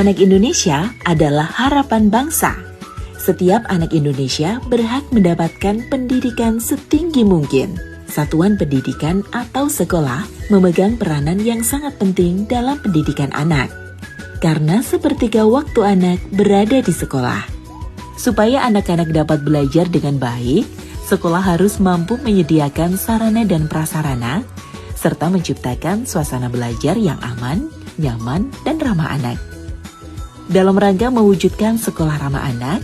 Anak Indonesia adalah harapan bangsa. Setiap anak Indonesia berhak mendapatkan pendidikan setinggi mungkin. Satuan pendidikan atau sekolah memegang peranan yang sangat penting dalam pendidikan anak. Karena sepertiga waktu anak berada di sekolah. Supaya anak-anak dapat belajar dengan baik, sekolah harus mampu menyediakan sarana dan prasarana, serta menciptakan suasana belajar yang aman, nyaman, dan ramah anak. Dalam rangka mewujudkan sekolah ramah anak,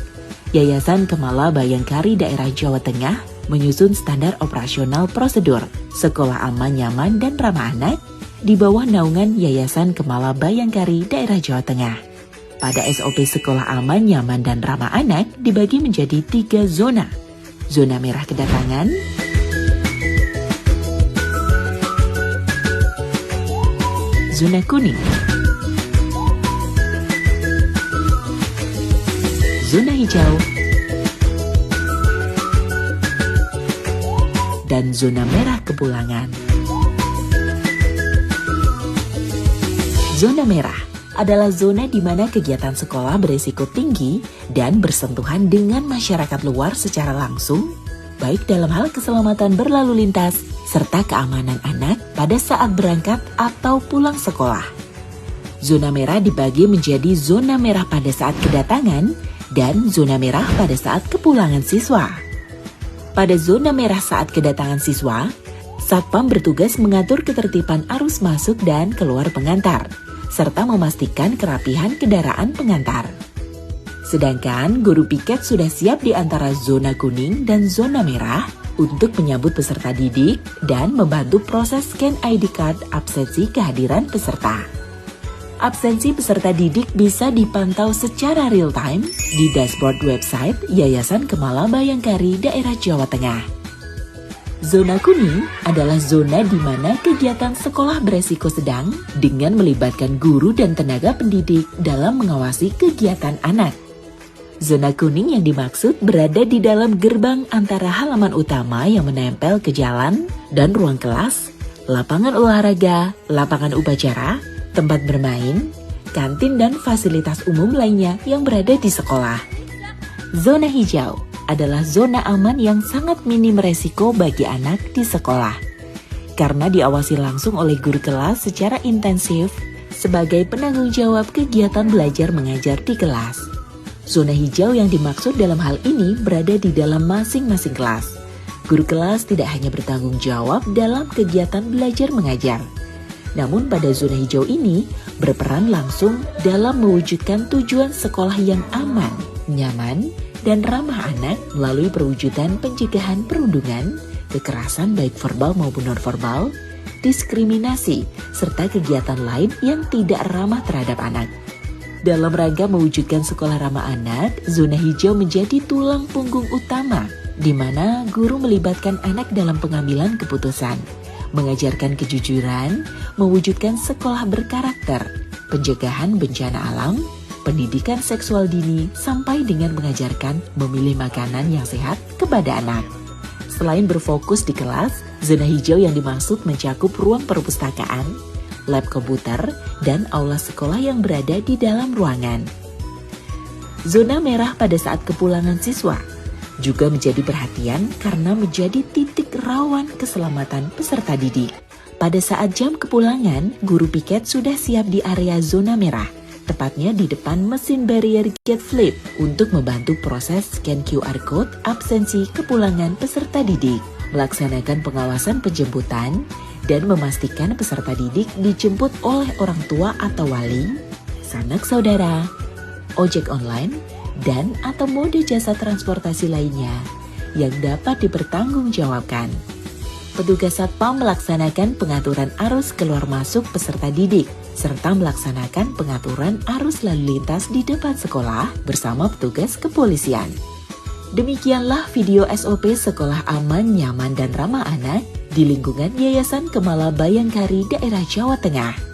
Yayasan Kemala Bayangkari Daerah Jawa Tengah menyusun standar operasional prosedur sekolah aman, nyaman, dan ramah anak di bawah naungan Yayasan Kemala Bayangkari Daerah Jawa Tengah. Pada SOP sekolah aman, nyaman, dan ramah anak dibagi menjadi 3 zona. Zona merah kedatangan, zona kuning, zona hijau, dan zona merah kepulangan. Zona merah adalah zona di mana kegiatan sekolah berisiko tinggi dan bersentuhan dengan masyarakat luar secara langsung, baik dalam hal keselamatan berlalu lintas serta keamanan anak pada saat berangkat atau pulang sekolah. Zona merah dibagi menjadi zona merah pada saat kedatangan dan zona merah pada saat kepulangan siswa. Pada zona merah saat kedatangan siswa, Satpam bertugas mengatur ketertiban arus masuk dan keluar pengantar, serta memastikan kerapihan kendaraan pengantar. Sedangkan guru piket sudah siap di antara zona kuning dan zona merah untuk menyambut peserta didik dan membantu proses scan ID card absensi kehadiran peserta. Absensi peserta didik bisa dipantau secara real-time di dashboard website Yayasan Kemala Bayangkari Daerah Jawa Tengah. Zona kuning adalah zona di mana kegiatan sekolah beresiko sedang dengan melibatkan guru dan tenaga pendidik dalam mengawasi kegiatan anak. Zona kuning yang dimaksud berada di dalam gerbang antara halaman utama yang menempel ke jalan dan ruang kelas, lapangan olahraga, lapangan upacara, tempat bermain, kantin, dan fasilitas umum lainnya yang berada di sekolah. Zona hijau adalah zona aman yang sangat minim resiko bagi anak di sekolah. Karena diawasi langsung oleh guru kelas secara intensif sebagai penanggung jawab kegiatan belajar mengajar di kelas. Zona hijau yang dimaksud dalam hal ini berada di dalam masing-masing kelas. Guru kelas tidak hanya bertanggung jawab dalam kegiatan belajar mengajar, namun pada zona hijau ini berperan langsung dalam mewujudkan tujuan sekolah yang aman, nyaman, dan ramah anak melalui perwujudan pencegahan perundungan, kekerasan baik verbal maupun non-verbal, diskriminasi, serta kegiatan lain yang tidak ramah terhadap anak. Dalam rangka mewujudkan sekolah ramah anak, zona hijau menjadi tulang punggung utama, di mana guru melibatkan anak dalam pengambilan keputusan, mengajarkan kejujuran, mewujudkan sekolah berkarakter, pencegahan bencana alam, pendidikan seksual dini, sampai dengan mengajarkan memilih makanan yang sehat kepada anak. Selain berfokus di kelas, zona hijau yang dimaksud mencakup ruang perpustakaan, lab komputer, dan aula sekolah yang berada di dalam ruangan. Zona merah pada saat kepulangan siswa juga menjadi perhatian karena menjadi titik rawan keselamatan peserta didik. Pada saat jam kepulangan, guru piket sudah siap di area zona merah, tepatnya di depan mesin barrier gate flip untuk membantu proses scan QR code absensi kepulangan peserta didik, melaksanakan pengawasan penjemputan, dan memastikan peserta didik dijemput oleh orang tua atau wali, sanak saudara, ojek online, dan atau mode jasa transportasi lainnya yang dapat dipertanggungjawabkan. Petugas Satpam melaksanakan pengaturan arus keluar masuk peserta didik, serta melaksanakan pengaturan arus lalu lintas di depan sekolah bersama petugas kepolisian. Demikianlah video SOP Sekolah Aman, Nyaman, dan Ramah Anak di lingkungan Yayasan Kemala Bayangkari Daerah Jawa Tengah.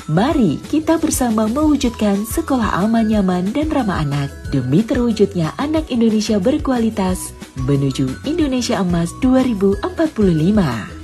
Mari kita bersama mewujudkan sekolah aman, nyaman, dan ramah anak demi terwujudnya anak Indonesia berkualitas menuju Indonesia Emas 2045.